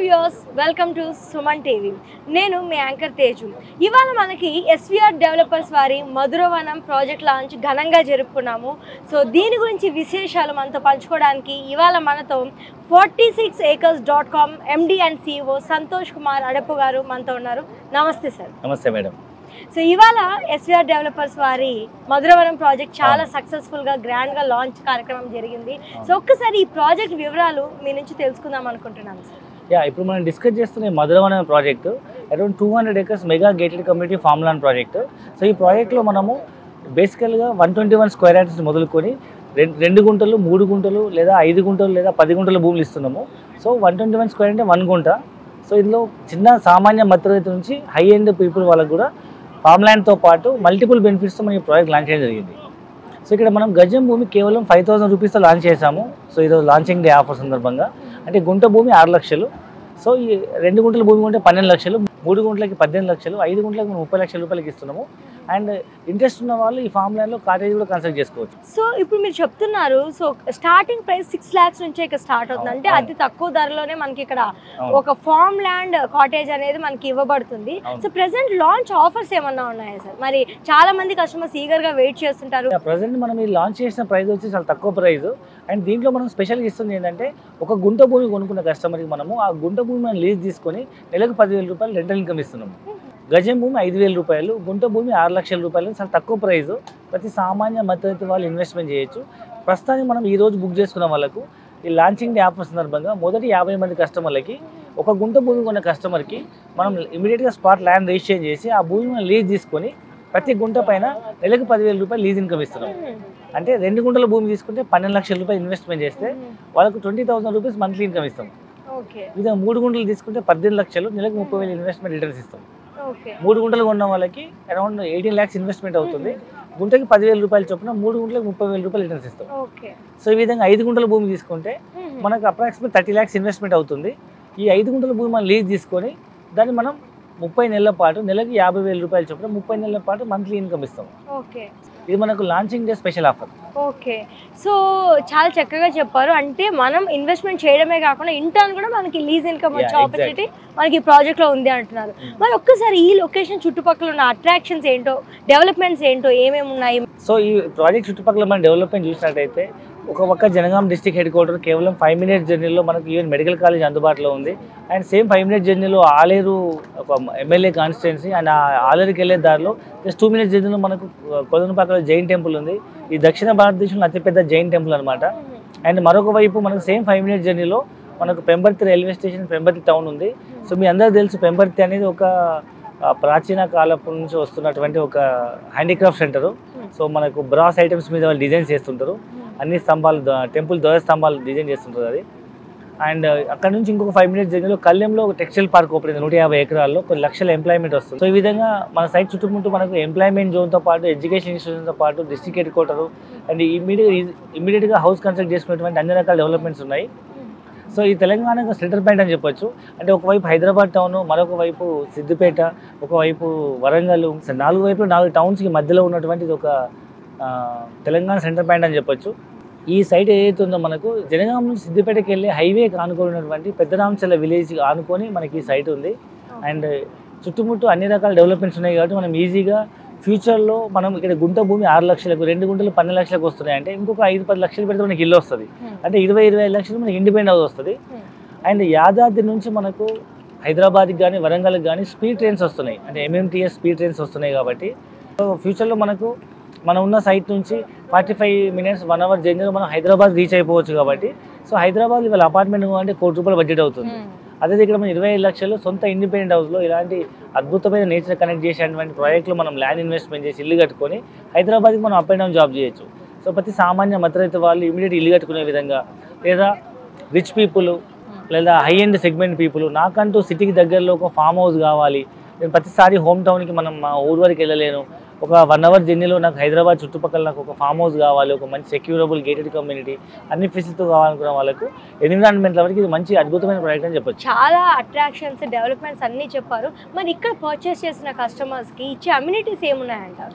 Viewers welcome to Suman TV. నేను మీ anchor Teju. ఇవాళ మనకి ఎస్విఆర్ డెవలపర్స్ వారి మధురవనం ప్రాజెక్ట్ లాంచ్ ఘనంగా జరుపుకున్నాము. సో దీని గురించి విశేషాలు మనతో పంచుకోవడానికి ఇవాళ మనతో 46acres.com MD and CEO Santosh Kumar Adapu గారు మనతో ఉన్నారు. నమస్తే సార్. నమస్తే మేడం. సో ఇవాళ ఎస్విఆర్ డెవలపర్స్ వారి మధురవనం ప్రాజెక్ట్ చాలా సక్సెస్ఫుల్గా గ్రాండ్గా లాంచ్ కార్యక్రమం జరిగింది. సో ఒక్కసారి ఈ ప్రాజెక్ట్ వివరాలు మీ నుంచి తెలుసుకుందాం అనుకుంటున్నాను సార్. ఇప్పుడు మనం డిస్కస్ చేస్తున్న Madhuravanam project around 200 acres mega gated community farm land project. So ఈ ప్రాజెక్ట్లో మనము బేసికల్గా 121 స్క్వేర్ యార్డ్స్ మొదలుకొని 2 గుంటలు 3 గుంటలు లేదా 5 గుంటలు లేదా 10 గుంటల భూములు ఇస్తున్నాము. సో 121 స్క్వేర్ అంటే 1 గుంట. సో ఇందులో చిన్న సామాన్య మధ్యతరగతి నుంచి హై ఎండ్ పీపుల్ వాళ్ళకు కూడా ఫామ్ ల్యాండ్తో పాటు మల్టిపుల్ బెనిఫిట్స్తో మనం ఈ ప్రాజెక్ట్ లాంచ్ చేయడం జరిగింది. సో ఇక్కడ మనం గజం భూమి కేవలం 5,000 రూపీస్తో లాంచ్ చేసాము. సో ఈరోజు లాంచింగ్ డే ఆఫర్ సందర్భంగా అంటే గుంట భూమి 6 లక్షలు. సో ఈ 2 గుంటల భూమి ఉంటే 12 లక్షలు, 3 గుంటలకి 18 లక్షలు, 5 గుంటలకి 30 లక్షల రూపాయలకి ఇస్తున్నాము. అండ్ ఇంట్రెస్ట్ ఉన్న వాళ్ళు ఈ ఫామ్ ల్యాండ్లో కాటేజ్ కూడా కన్స్ట్రక్ట్ చేసుకోవచ్చు. సో ఇప్పుడు మీరు చెప్తున్నారు, సో స్టార్టింగ్ ప్రైస్ 6 lakhs నుంచే ఇక్కడ స్టార్ట్ అవుతుంది. అంటే అతి తక్కువ ధరలోనే మనకి ఇక్కడ ఒక ఫామ్ ల్యాండ్ కాటేజ్ అనేది మనకి ఇవ్వబడుతుంది. సో ప్రెసెంట్ లాంచ్ ఆఫర్స్ ఏమన్నా ఉన్నాయా సార్? మరి చాలా మంది కస్టమర్స్ ఈగర్ గా వెయిట్ చేస్తుంటారు. ప్రెసెంట్ మనం ఈ లాంచ్ చేసిన ప్రైస్ వచ్చి చాలా తక్కువ ప్రైస్. అండ్ దీంట్లో మనం స్పెషల్గా ఇస్తుంది ఏంటంటే ఒక గుంట భూమి కొనుక్కున్న కస్టమర్కి మనము ఆ గుంట భూమి మనం లీజ్ తీసుకొని నెలకు 10,000 రూపాయలు రెంటల్ ఇన్కమ్ ఇస్తున్నాము. గజం భూమి 5,000 రూపాయలు, గుంట భూమి 6 లక్షల రూపాయలు. చాలా తక్కువ ప్రైస్. ప్రతి సామాన్య మధ్యతరగతి వాళ్ళు ఇన్వెస్ట్మెంట్ చేయొచ్చు. ప్రస్తుతానికి మనం ఈ రోజు బుక్ చేసుకున్న వాళ్ళకు ఈ లాంచింగ్ డే ఆఫర్ సందర్భంగా మొదటి 50 మంది కస్టమర్లకి ఒక గుంట భూమి కొన్న కస్టమర్కి మనం ఇమీడియట్గా స్పాట్ ల్యాండ్ రిజిస్ట్రేషన్ చేసి ఆ భూమి మనం లీజ్ తీసుకొని ప్రతి గుంట పైన నెలకు 10,000 రూపాయలు లీజ్ ఇన్కమ్ ఇస్తున్నాం. అంటే 2 గుంటల భూమి తీసుకుంటే 12 లక్షల రూపాయలు ఇన్వెస్ట్మెంట్ చేస్తే వాళ్ళకు 20,000 రూపీస్ మంత్లీ ఇన్కమ్ ఇస్తాం. ఇదే 3 గుంటలు తీసుకుంటే 18 లక్షలు, నెలకు 30,000 ఇన్వెస్ట్మెంట్ రిటర్న్స్ ఇస్తాం. 3 గుంటలు కొన్న వాళ్ళకి అరౌండ్ 18 lakhs ఇన్వెస్ట్మెంట్ అవుతుంది. గుంటకి 10,000 రూపాయలు చొప్పున 3 గుంటలకు 30,000 రూపాయలు రిటర్న్స్ ఇస్తాం. సో ఈ విధంగా 5 గుంటల భూమి తీసుకుంటే మనకు అప్రాక్సిమేట్ 30 lakhs ఇన్వెస్ట్మెంట్ అవుతుంది. ఈ 5 గుంటల భూమి మనం లీజ్ తీసుకొని దాన్ని మనం 30 నెలల పాటు నెలకి 50,000 రూపాయలు చొప్పున 30 నెలల పాటు మంత్లీ ఇన్కమ్ ఇస్తాం. ఇది మనకు launching day special offer. Okay, so చాలా చక్కగా చెప్పారు. అంటే మనం ఇన్వెస్ట్మెంట్ చేయడమే కాకుండా ఇంటర్న్ కూడా మనకి లీజ్ ఇన్కమ్ వచ్చే ఆపర్చునిటీ మనకి ఈ ప్రాజెక్ట్ లో ఉంది అంటున్నారు. మరి ఒక్కసారి ఈ లొకేషన్ చుట్టుపక్కల ఉన్న అట్రాక్షన్స్ ఏంటో, డెవలప్మెంట్స్ ఏంటో, ఏమేమి ఉన్నాయి? సో ఈ ప్రాజెక్ట్ చుట్టుపక్కల మనం డెవలప్మెంట్ చూసినట్టయితే ఒక పక్క జనగాం డిస్ట్రిక్ట్ హెడ్ క్వార్టర్ కేవలం 5 minutes జర్నీలో మనకు ఈవెన్ మెడికల్ కాలేజ్ అందుబాటులో ఉంది. అండ్ సేమ్ 5 minutes జర్నీలో ఆలేరు ఒక ఎమ్మెల్యే కాన్స్టిట్యున్సీ. అండ్ ఆలేరుకి వెళ్ళే దారిలో జస్ట్ 2 minutes జర్నీలో మనకు కొలనుపాకలో జైన్ టెంపుల్ ఉంది. ఈ దక్షిణ భారతదేశంలో అతిపెద్ద జైన్ టెంపుల్ అనమాట. అండ్ మరొక వైపు మనకు సేమ్ 5 minutes జర్నీలో మనకు Pembarthi railway station, Pembarthi town ఉంది. సో మీ అందరికీ తెలుసు పెంబర్తి అనేది ఒక ప్రాచీన కాలపు నుంచి వస్తున్నటువంటి ఒక హ్యాండీక్రాఫ్ట్ సెంటరు. సో మనకు బ్రాస్ ఐటమ్స్ మీద వాళ్ళు డిజైన్స్ చేస్తుంటారు. అన్ని స్తంభాలు, టెంపుల్ ధ్వజ స్తంభాలు డిజైన్ చేస్తుంటారు అది. అండ్ అక్కడ నుంచి ఇంకొక 5 minutes జర్నీలో కళ్యాణంలో ఒక టెక్స్టైల్ పార్క్ ఓపెన్ అయింది. 150 ఎకరాల్లో కొన్ని లక్షల ఎంప్లాయ్మెంట్ వస్తుంది. సో ఈ విధంగా మన సైట్ చుట్టుముట్టు మనకు ఎంప్లాయ్మెంట్ జోన్తో పాటు ఎడ్యుకేషన్ ఇన్స్టిట్యూషన్తో పాటు డిస్ట్రిక్ట్ హెడ్ క్వార్టర్ అండ్ ఇమీడియట్గా హౌస్ కన్స్ట్రక్ట్ చేసుకునేటువంటి అన్ని రకాల డెవలప్మెంట్స్ ఉన్నాయి. సో ఈ తెలంగాణకు సెంటర్ పాయింట్ అని చెప్పొచ్చు. అంటే ఒకవైపు హైదరాబాద్ టౌన్, మరొక వైపు సిద్దిపేట, ఒకవైపు వరంగల్, 4 వైపులు 4 టౌన్స్కి మధ్యలో ఉన్నటువంటి ఒక తెలంగాణ సెంటర్ పాయింట్ అని చెప్పొచ్చు. ఈ సైట్ ఏదైతే ఉందో మనకు జనగాం నుంచి సిద్దిపేటకి వెళ్ళే హైవే ఆనుకున్నటువంటి పెద్దరాంచల విలేజ్ ఆనుకొని మనకి ఈ సైట్ ఉంది. అండ్ చుట్టుముట్టు అన్ని రకాల డెవలప్మెంట్స్ ఉన్నాయి కాబట్టి మనం ఈజీగా ఫ్యూచర్లో మనం ఇక్కడ గుంట భూమి 6 లక్షలకు, 2 గుంటలు 12 లక్షలకు వస్తున్నాయి. అంటే ఇంకొక 5-10 లక్షలు పెడితే మనకి ఇల్లు వస్తుంది. అంటే 20-25 లక్షలు మనకి ఇండిపెండెంట్ హౌస్ వస్తుంది. అండ్ యాదాద్రి నుంచి మనకు హైదరాబాద్కి కానీ వరంగల్కి కానీ స్పీడ్ ట్రైన్స్ వస్తున్నాయి. అంటే MMTS స్పీడ్ ట్రైన్స్ వస్తున్నాయి కాబట్టి సో ఫ్యూచర్లో మనం ఉన్న సైట్ నుంచి 45 minutes 1 hour జర్నీలో మనం హైదరాబాద్ రీచ్ అయిపోవచ్చు. కాబట్టి సో హైదరాబాద్ ఇవాళ అపార్ట్మెంట్ అంటే 1 కోటి రూపాయల బడ్జెట్ అవుతుంది. అదే ఇక్కడ మనం 25 లక్షలు సొంత ఇండిపెండెంట్ హౌస్లో ఇలాంటి అద్భుతమైన నేచర్ కనెక్ట్ చేసేటువంటి ప్రాజెక్టులో మనం ల్యాండ్ ఇన్వెస్ట్మెంట్ చేసి ఇల్లు కట్టుకొని హైదరాబాద్కి మనం అప్ అండ్ డౌన్ జాబ్ చేయొచ్చు. సో ప్రతి సామాన్య మధ్యతరగతి వాళ్ళు ఇమీడియట్ ఇల్లు కట్టుకునే విధంగా, లేదా రిచ్ పీపుల్ లేదా హై ఎండ్ సెగ్మెంట్ పీపుల్ నాకంటూ సిటీకి దగ్గరలో ఒక ఫామ్ హౌస్ కావాలి, నేను ప్రతిసారి హోమ్ టౌన్కి మనం మా ఊరు వరకు వెళ్ళలేను, ఒక 1 hour జర్నీలో నాకు హైదరాబాద్ చుట్టుపక్కల నాకు ఒక ఫామ్ హౌస్ కావాలి, ఒక మంచి సెక్యూరబుల్ గేటెడ్ కమ్యూనిటీ అన్ని ఫెసిలిటీతో కావాలనుకున్న వాళ్ళకు ఎన్విరాన్మెంట్ వరకు ఇది మంచి అద్భుతమైన ప్రాజెక్ట్ అని చెప్పొచ్చు. చాలా అట్రాక్షన్స్, డెవలప్మెంట్స్ అన్నీ చెప్పారు. మరి ఇక్కడ పర్చేస్ చేసిన కస్టమర్స్కి ఇచ్చే అమ్యూనిటీస్ ఏమున్నాయంటారు?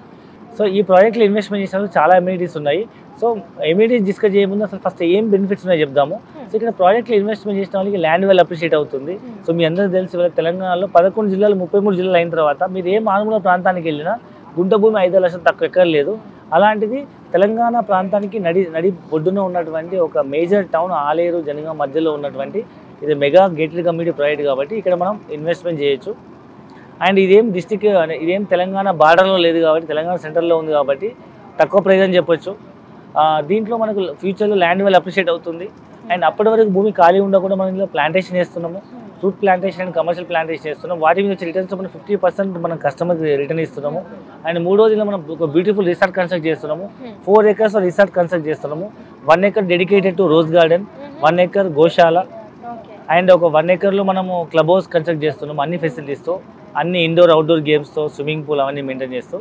సో ఈ ప్రాజెక్ట్లో ఇన్వెస్ట్మెంట్ చేసినప్పుడు చాలా అమ్యూనిటీస్ ఉన్నాయి. సో ఇమీడియట్ డిస్కస్ చేయముందు అసలు ఫస్ట్ ఏం బెనిఫిట్స్ ఉన్నాయో చెప్దాము. సో ఇక్కడ ప్రాజెక్ట్లో ఇన్వెస్ట్మెంట్ చేసిన వాళ్ళకి ల్యాండ్ వాల్యూ అప్రిషియేట్ అవుతుంది. సో మీ అందరికీ తెలిసి ఇవాళ తెలంగాణలో 11 జిల్లాలు 33 జిల్లాలు అయిన తర్వాత మీరు ఏ మారుమూల ప్రాంతానికి వెళ్ళినా గుంట భూమి 5 లక్షలు తక్కువ ఎక్కడ లేదు. అలాంటిది తెలంగాణ ప్రాంతానికి నడి ఒడ్డున ఉన్నటువంటి ఒక మేజర్ టౌన్ ఆలేరు జనగాం మధ్యలో ఉన్నటువంటి ఇది మెగా గేటెడ్ కమ్యూనిటీ ప్రాజెక్ట్ కాబట్టి ఇక్కడ మనం ఇన్వెస్ట్మెంట్ చేయొచ్చు. అండ్ ఇదేం తెలంగాణ బార్డర్లో లేదు కాబట్టి తెలంగాణ సెంటర్లో ఉంది కాబట్టి తక్కువ ప్రైస్ అని చెప్పొచ్చు. దీంట్లో మనకు ఫ్యూచర్లో ల్యాండ్ వాల్యూ అప్రిషియేట్ అవుతుంది. అండ్ అప్పటి వరకు భూమి ఖాళీ ఉండకుండా మనం ఇందులో ప్లాంటేషన్ చేస్తున్నాము, fruit plantation and commercial plantation చేస్తున్నాం. వాటి మీద వచ్చే రిటర్న్స్ మనం 50% మనం కస్టమర్కి రిటర్న్ ఇస్తున్నాము. అండ్ 3వ మనం ఒక బ్యూటిఫుల్ రిసార్ట్ కన్స్ట్రక్ట్ చేస్తున్నాము. 4 acres రిసార్ట్ కన్స్ట్రక్ట్ చేస్తున్నాము. 1 acre dedicated to rose garden, 1 acre Goshala and ఒక 1 acreలో మనము క్లబ్ హౌస్ కన్స్ట్రక్ట్ చేస్తున్నాము. అన్ని ఫెసిలిటీస్తో, అన్ని ఇండోర్ అవుట్డోర్ గేమ్స్తో, స్విమ్మింగ్ పూల్ అవన్నీ మెయింటైన్ చేస్తూ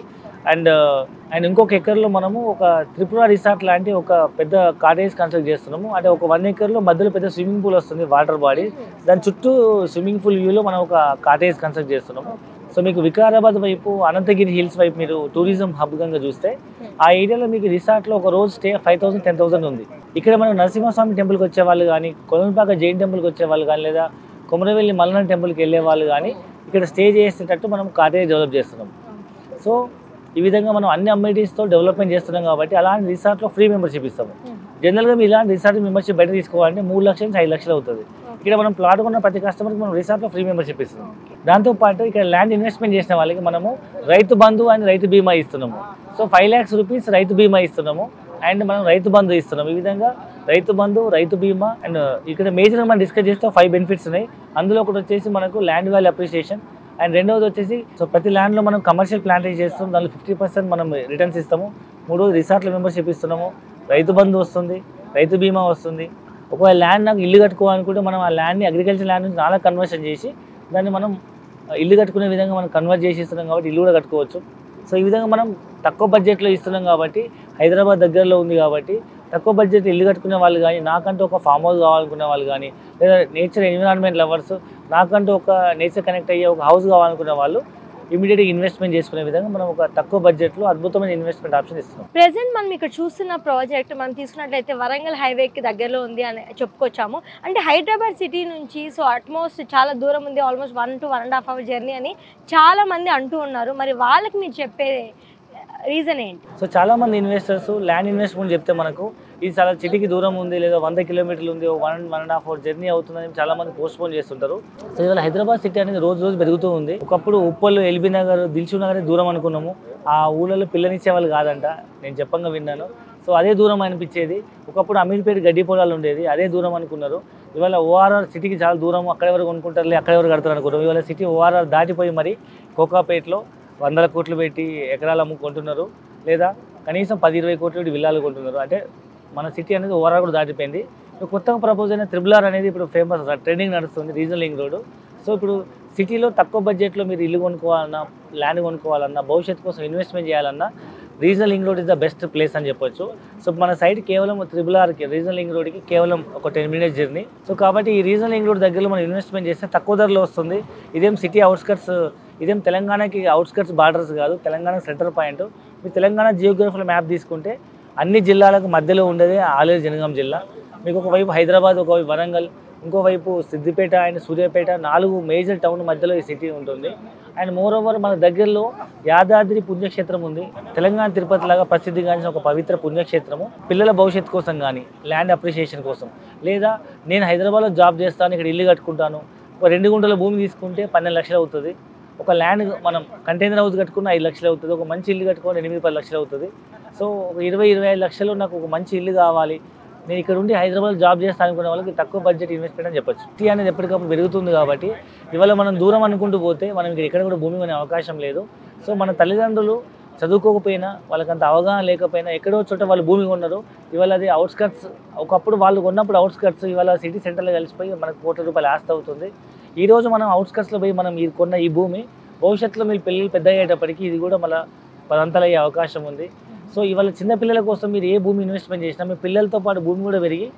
అండ్ ఇంకొక ఎకర్లో మనము ఒక త్రిపుర రిసార్ట్ లాంటి ఒక పెద్ద కాటేజ్ కన్స్ట్రక్ట్ చేస్తున్నాము. అంటే ఒక 1 acreలో మధ్యలో పెద్ద స్విమ్మింగ్ పూల్ వస్తుంది, వాటర్ బాడీ, దాని చుట్టూ స్విమ్మింగ్ పూల్ వ్యూలో మనం ఒక కాటేజ్ కన్స్ట్రక్ట్ చేస్తున్నాము. సో మీకు వికారాబాద్ వైపు, అనంతగిరి హిల్స్ వైపు మీరు టూరిజం హబ్ గంగా చూస్తే ఆ ఏరియాలో మీకు రిసార్ట్లో ఒక రోజు స్టే 5,000 10,000 ఉంది. ఇక్కడ మనం నరసింహస్వామి టెంపుల్కి వచ్చే వాళ్ళు కానీ, కొలంపాక జైన్ టెంపుల్కి వచ్చే వాళ్ళు కానీ, లేదా కొమరవెల్లి మల్లన్న టెంపుల్కి వెళ్ళే వాళ్ళు కానీ ఇక్కడ స్టే చేసేటట్టు మనం కాటేజ్ డెవలప్ చేస్తున్నాం. సో ఈ విధంగా మనం అన్ని అమ్యూనిటీస్తో డెవలప్మెంట్ చేస్తున్నాం కాబట్టి అలాంటి రిసార్ట్లో ఫ్రీ మెంబర్షిప్ ఇస్తాము. జనరల్గా మీరు ఇలాంటి రిసార్ట్ మెంబర్షిప్ బయట తీసుకోవాలంటే 3 లక్షల నుంచి 5 లక్షలు అవుతుంది. ఇక్కడ మనం ప్లాట్ కొన్న ప్రతి కస్టమర్కి మనం రిసార్ట్లో ఫ్రీ మెంబర్షిప్ ఇస్తున్నాం. దాంతోపాటు ఇక్కడ ల్యాండ్ ఇన్వెస్ట్మెంట్ చేసిన వాళ్ళకి మనము రైతు బంధు అండ్ రైతు బీమా ఇస్తున్నాము. సో 5 lakhs రూపీస్ రైతు బీమా ఇస్తున్నాము అండ్ మనం రైతు బంధు ఇస్తున్నాం. ఈ విధంగా రైతు బంధు, రైతు బీమా అండ్ ఇక్కడ మేజర్గా మనం డిస్కస్ చేస్తే 5 బెనిఫిట్స్ ఉన్నాయి. అందులో ఒకటి వచ్చేసి మనకు ల్యాండ్ వాల్యూ అప్రిషియేషన్ అండ్ రెండవది వచ్చేసి సో ప్రతి ల్యాండ్లో మనం కమర్షియల్ ప్లాంటేషన్ చేస్తాం, దానిలో 50% మనం రిటర్న్స్ ఇస్తాము. 3వది రిసార్ట్ల మెంబర్షిప్ ఇస్తున్నాము, రైతు బంధు వస్తుంది, రైతు బీమా వస్తుంది. ఒకవేళ ల్యాండ్ నాకు ఇల్లు కట్టుకోవాలనుకుంటే మనం ఆ ల్యాండ్ని అగ్రికల్చర్ ల్యాండ్ నుంచి చాలా కన్వర్షన్ చేసి దాన్ని మనం ఇల్లు కట్టుకునే విధంగా మనం కన్వర్ట్ చేసి ఇస్తున్నాం కాబట్టి ఇల్లు కూడా కట్టుకోవచ్చు. సో ఈ విధంగా మనం తక్కువ బడ్జెట్లో ఇస్తున్నాం కాబట్టి, హైదరాబాద్ దగ్గరలో ఉంది కాబట్టి తక్కువ బడ్జెట్ ఇల్లు కట్టుకునే వాళ్ళు కానీ, నాకంటూ ఒక ఫామ్ హౌస్ కావాలనుకునే వాళ్ళు కానీ, లేదా నేచర్ ఎన్విరాన్మెంట్ లవర్స్ నాకంటూ ఒక నేచర్ కనెక్ట్ అయ్యే ఒక హౌస్ కావాలనుకునే వాళ్ళు ఇమీడియట్గా ఇన్వెస్ట్మెంట్ చేసుకునే విధంగా మనం ఒక తక్కువ బడ్జెట్లో అద్భుతమైన ఇన్వెస్ట్మెంట్ ఆప్షన్ ఇస్తున్నాం. ప్రెసెంట్ మనం ఇక్కడ చూస్తున్న ప్రాజెక్ట్ మనం తీసుకున్నట్లయితే వరంగల్ హైవేకి దగ్గరలో ఉంది అని చెప్పుకొచ్చాము. అంటే హైదరాబాద్ సిటీ నుంచి సో అట్మోస్ట్ చాలా దూరం ఉంది, ఆల్మోస్ట్ 1 to 1.5 hour జర్నీ అని చాలా మంది అంటూ ఉన్నారు. మరి వాళ్ళకి మీరు చెప్పే రీజన్ ఏంటి? సో చాలామంది ఇన్వెస్టర్స్ ల్యాండ్ ఇన్వెస్ట్మెంట్ చెప్తే మనకు ఇది చాలా సిటీకి దూరం ఉంది, లేదా 100 kilometers ఉంది, 1.5 hour జర్నీ అవుతుందని చాలామంది పోస్ట్పోన్ చేస్తుంటారు. సో ఇవాళ హైదరాబాద్ సిటీ అనేది రోజు రోజు పెరుగుతూ ఉంది. ఒకప్పుడు ఉప్పల్, ఎల్బీ నగర్, దిల్షుక్ నగర్ దూరం అనుకున్నాము. ఆ ఊళ్ళలో పిల్లనిచ్చే వాళ్ళు కాదంట, నేను చెప్పంగా విన్నాను. సో అదే దూరం అనిపించేది. ఒకప్పుడు అమీర్పేట గడ్డి పొలాలు ఉండేది, అదే దూరం అనుకున్నారు. ఇవాళ ఓఆర్ఆర్ సిటీకి చాలా దూరం, అక్కడ ఎవరు కొనుక్కుంటారు, అక్కడ ఎవరు కడతారు అనుకున్నారు. ఇవాళ సిటీ ఓఆర్ఆర్ దాటిపోయి మరి కోకాపేటలో 100 కోట్లు పెట్టి ఎకరాలు అమ్ముకుంటున్నారు, లేదా కనీసం 10-20 కోట్లు పెట్టి విల్లాలు కొంటున్నారు. అంటే మన సిటీ అనేది ఓవరాల్ కూడా దాటిపోయింది. కొత్తగా ప్రపోజ్ అయిన త్రిబుల్ అనేది ఇప్పుడు ఫేమస్, ట్రెండింగ్ నడుస్తుంది, రీజనల్ లింక్ రోడ్. సో ఇప్పుడు సిటీలో తక్కువ బడ్జెట్లో మీరు ఇల్లు కొనుక్కోవాలన్నా, ల్యాండ్ కొనుక్కోవాలన్నా, భవిష్యత్తు కోసం ఇన్వెస్ట్మెంట్ చేయాలన్నా regional link road is the best place అని చెప్పొచ్చు. సో మన సైడ్ కేవలం త్రిబుల్ రీజనల్ లింక్ రోడ్కి కేవలం ఒక 10 minutes జర్నీ. సో కాబట్టి ఈ రీజనల్ లింక్ రోడ్ దగ్గరలో మనం ఇన్వెస్ట్మెంట్ చేస్తే తక్కువ ధరలో వస్తుంది. ఇదేం సిటీ అవుట్స్కట్స్, ఇదేం తెలంగాణకి అవుట్స్కట్స్ బార్డర్స్ కాదు, తెలంగాణకి సెంటర్ పాయింట్. మీరు తెలంగాణ జియోగ్రఫికల్ మ్యాప్ తీసుకుంటే అన్ని జిల్లాలకు మధ్యలో ఉండేది ఆలేరు జనగాం జిల్లా. మీకు ఒకవైపు హైదరాబాద్, ఒకవైపు వరంగల్, ఇంకోవైపు Siddipet and Suryapet, 4 major town మధ్యలో ఈ సిటీ ఉంటుంది. అండ్ మోరోవర్ మన దగ్గరలో యాదాద్రి పుణ్యక్షేత్రం ఉంది. తెలంగాణ తిరుపతి లాగా ప్రసిద్ధిగాంచిన ఒక పవిత్ర పుణ్యక్షేత్రము. పిల్లల భవిష్యత్తు కోసం కానీ, ల్యాండ్ అప్రిషియేషన్ కోసం, లేదా నేను హైదరాబాద్లో జాబ్ చేస్తాను, ఇక్కడ ఇల్లు కట్టుకుంటాను, ఒక 2 గుంటల భూమి తీసుకుంటే 12 లక్షలు అవుతుంది. ఒక ల్యాండ్ మనం కంటైనర్ హౌస్ కట్టుకున్న 5 లక్షలు అవుతుంది. ఒక మంచి ఇల్లు కట్టుకోవాలి 8-10 లక్షలు అవుతుంది. సో ఒక 20-25 లక్షలు నాకు ఒక మంచి ఇల్లు కావాలి, నేను ఇక్కడ ఉండి హైదరాబాద్ జాబ్ చేస్తాను అనుకునే వాళ్ళకి తక్కువ బడ్జెట్ ఇన్వెస్ట్మెంట్ అని చెప్పొచ్చు. సిటీ అనేది ఎప్పటికప్పుడు పెరుగుతుంది కాబట్టి ఇవాళ మనం దూరం అనుకుంటూ పోతే మనం ఇక్కడ కూడా భూమి కొనే అవకాశం లేదు. సో మన తల్లిదండ్రులు చదువుకోకపోయినా, వాళ్ళకంత అవగాహన లేకపోయినా ఎక్కడో చోట వాళ్ళు భూమి కొన్నారు. ఇవాళ అది అవుట్స్కట్స్, ఒకప్పుడు వాళ్ళు కొన్నప్పుడు అవుట్స్కట్స్, ఇవాళ సిటీ సెంటర్లో కలిసిపోయి మనకు ₹1,00,00,000 ఆస్తి అవుతుంది. ఈరోజు మనం అవుట్స్కట్స్లో పోయి మనం కొన్న ఈ భూమి భవిష్యత్తులో మీరు పిల్లలు పెద్ద అయ్యేటప్పటికి ఇది కూడా మళ్ళీ 10 అంతలు అయ్యే అవకాశం ఉంది. సో ఇవాళ చిన్న పిల్లల కోసం మీరు ఏ భూమి ఇన్వెస్ట్మెంట్ చేసినా మీ పిల్లలతో పాటు భూమి కూడా పెరిగి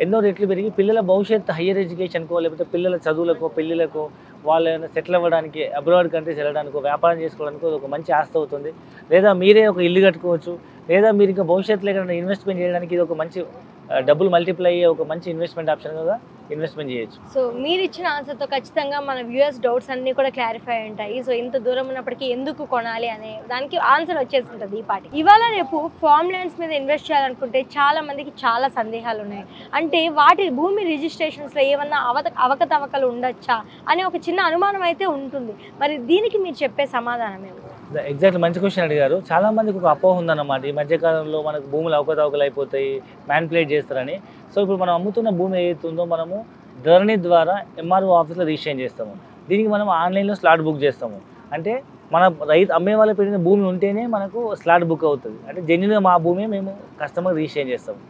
ఎన్నో రెట్లు పెరిగి పిల్లల భవిష్యత్తు హయ్యర్ ఎడ్యుకేషన్కో, లేకపోతే పిల్లల చదువులకో, పెళ్ళిళ్ళకో, వాళ్ళు ఏమైనా సెటిల్ అవ్వడానికి అబ్రాడ్ కంట్రీస్ వెళ్ళడానికి వ్యాపారం చేసుకోవడానికి ఒక మంచి ఆస్తి అవుతుంది. లేదా మీరే ఒక ఇల్లు కట్టుకోవచ్చు, లేదా మీరు ఇంకా భవిష్యత్తులో ఎక్కడైనా ఇన్వెస్ట్మెంట్ చేయడానికి ఇది ఒక మంచి డబ్బులు మల్టిప్లై అయ్యే ఒక మంచి ఇన్వెస్ట్మెంట్ ఆప్షన్గా ఇన్వెస్ట్మెంట్ చేయొచ్చు. సో మీరు ఇచ్చిన ఆన్సర్తో ఖచ్చితంగా మన వ్యూయర్స్ డౌట్స్ అన్నీ కూడా క్లారిఫై ఉంటాయి. సో ఇంత దూరం ఉన్నప్పటికీ ఎందుకు కొనాలి అనే దానికి ఆన్సర్ వచ్చేసి ఉంటుంది ఈ పాటి. ఇవాళ రేపు ఫార్మ్ ల్యాండ్స్ మీద ఇన్వెస్ట్ చేయాలనుకుంటే చాలా మందికి చాలా సందేహాలు ఉన్నాయి. అంటే వాటి భూమి రిజిస్ట్రేషన్స్లో ఏమన్నా అవకతవకలు ఉండొచ్చా అనే ఒక చిన్న అనుమానం అయితే ఉంటుంది. మరి దీనికి మీరు చెప్పే సమాధానం ఏమి? ఎగ్జాక్ట్లీ మంచి క్వశ్చన్ అడిగారు. చాలా మందికి ఒక అపోహ ఉందన్నమాట, ఈ మధ్యకాలంలో మనకు భూములు అవకతవకలు అయిపోతాయి, మ్యాన్పులేట్ చేస్తారని. సో ఇప్పుడు మనం అమ్ముతున్న భూమి ఏదైతుందో మనము ధరణి ద్వారా ఎంఆర్ఓ ఆఫీస్లో రిజిస్ట్రేషన్ చేస్తాము. దీనికి మనం ఆన్లైన్లో స్లాట్ బుక్ చేస్తాము. అంటే మన రైతు అమ్మే వాళ్ళ పెట్టిన భూమి ఉంటేనే మనకు స్లాట్ బుక్ అవుతుంది. అంటే జెన్యున్గా మా భూమి మేము కస్టమర్ రిజిస్ట్రేషన్ చేస్తాము.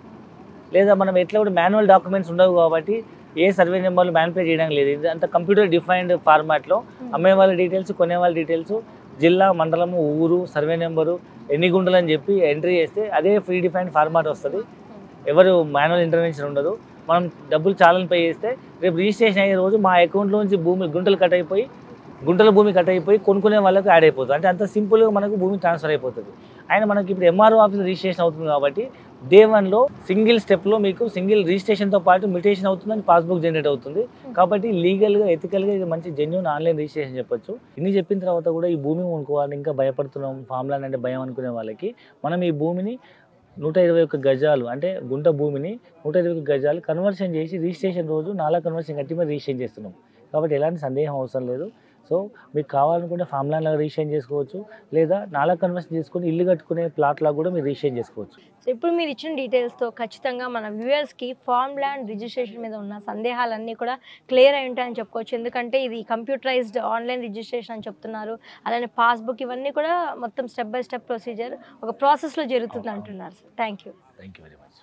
లేదా మనం ఎట్లా కూడా మాన్యువల్ డాక్యుమెంట్స్ ఉండవు కాబట్టి ఏ సర్వే నెంబర్లు మ్యాన్పులేట్ చేయడం లేదు. ఇది అంతా కంప్యూటర్ డిఫైన్డ్ ఫార్మాట్లో అమ్మే వాళ్ళ డీటెయిల్స్, కొనే వాళ్ళ డీటెయిల్స్, జిల్లా, మండలము, ఊరు, సర్వే నెంబరు, ఎన్ని గుంటలు అని చెప్పి ఎంట్రీ చేస్తే అదే ఫ్రీ డిఫైన్డ్ ఫార్మాట్ వస్తుంది. ఎవరు మాన్యువల్ ఇంటర్వెన్షన్ ఉండదు. మనం డబ్బులు చాలని పే చేస్తే రేపు రిజిస్ట్రేషన్ అయ్యే రోజు మా అకౌంట్లోంచి గుంటల భూమి కట్ అయిపోయి కొనుక్కునే వాళ్ళకి యాడ్ అయిపోతుంది. అంటే అంత సింపుల్గా మనకు భూమి ట్రాన్స్ఫర్ అయిపోతుంది. ఆయన మనకి ఇప్పుడు ఎంఆర్ఓ ఆఫీస్ రిజిస్ట్రేషన్ అవుతుంది కాబట్టి డే 1లో సింగిల్ స్టెప్లో మీకు సింగిల్ రిజిస్ట్రేషన్తో పాటు మ్యూటేషన్ అవుతుందని పాస్బుక్ జనరేట్ అవుతుంది. కాబట్టి లీగల్గా, ఎథికల్గా ఇది మంచి జెన్యూన్ ఆన్లైన్ రిజిస్ట్రేషన్ చెప్పొచ్చు. ఇన్ని చెప్పిన తర్వాత కూడా ఈ భూమి కొనుక్కోవాలని ఇంకా భయపడుతున్నాం, ఫామ్ ల్యాండ్ అంటే భయం అనుకునే వాళ్ళకి మనం ఈ భూమిని 121 గజాలు అంటే గుంట భూమిని 121 గజాలు కన్వర్షన్ చేసి రిజిస్ట్రేషన్ రోజు నాలా కన్వర్షన్ కట్టి మరి రిజిస్ట్రేషన్ చేస్తున్నాం. కాబట్టి ఎలాంటి సందేహం అవసరం లేదు. సో మీకు కావాలనుకుంటే ఫామ్ ల్యాండ్ లాగా రిజిస్ట్రేషన్ చేసుకోవచ్చు, లేదా నాలా కన్వర్షన్ చేసుకుని ఇల్లు కట్టుకునే ప్లాట్ లాగా కూడా మీరు రిజిస్ట్రేషన్ చేసుకోవచ్చు. సో ఇప్పుడు మీరు ఇచ్చిన డీటెయిల్స్తో ఖచ్చితంగా మన వ్యూయర్స్కి ఫార్మ్ ల్యాండ్ రిజిస్ట్రేషన్ మీద ఉన్న సందేహాలన్నీ కూడా క్లియర్ అయి ఉంటాయని చెప్పుకోవచ్చు. ఎందుకంటే ఇది కంప్యూటరైజ్డ్ ఆన్లైన్ రిజిస్ట్రేషన్ అని చెప్తున్నారు. అలానే పాస్బుక్ ఇవన్నీ కూడా మొత్తం స్టెప్ బై స్టెప్ ప్రొసీజర్ ఒక ప్రాసెస్లో జరుగుతుంది అంటున్నారు. Thank you very much.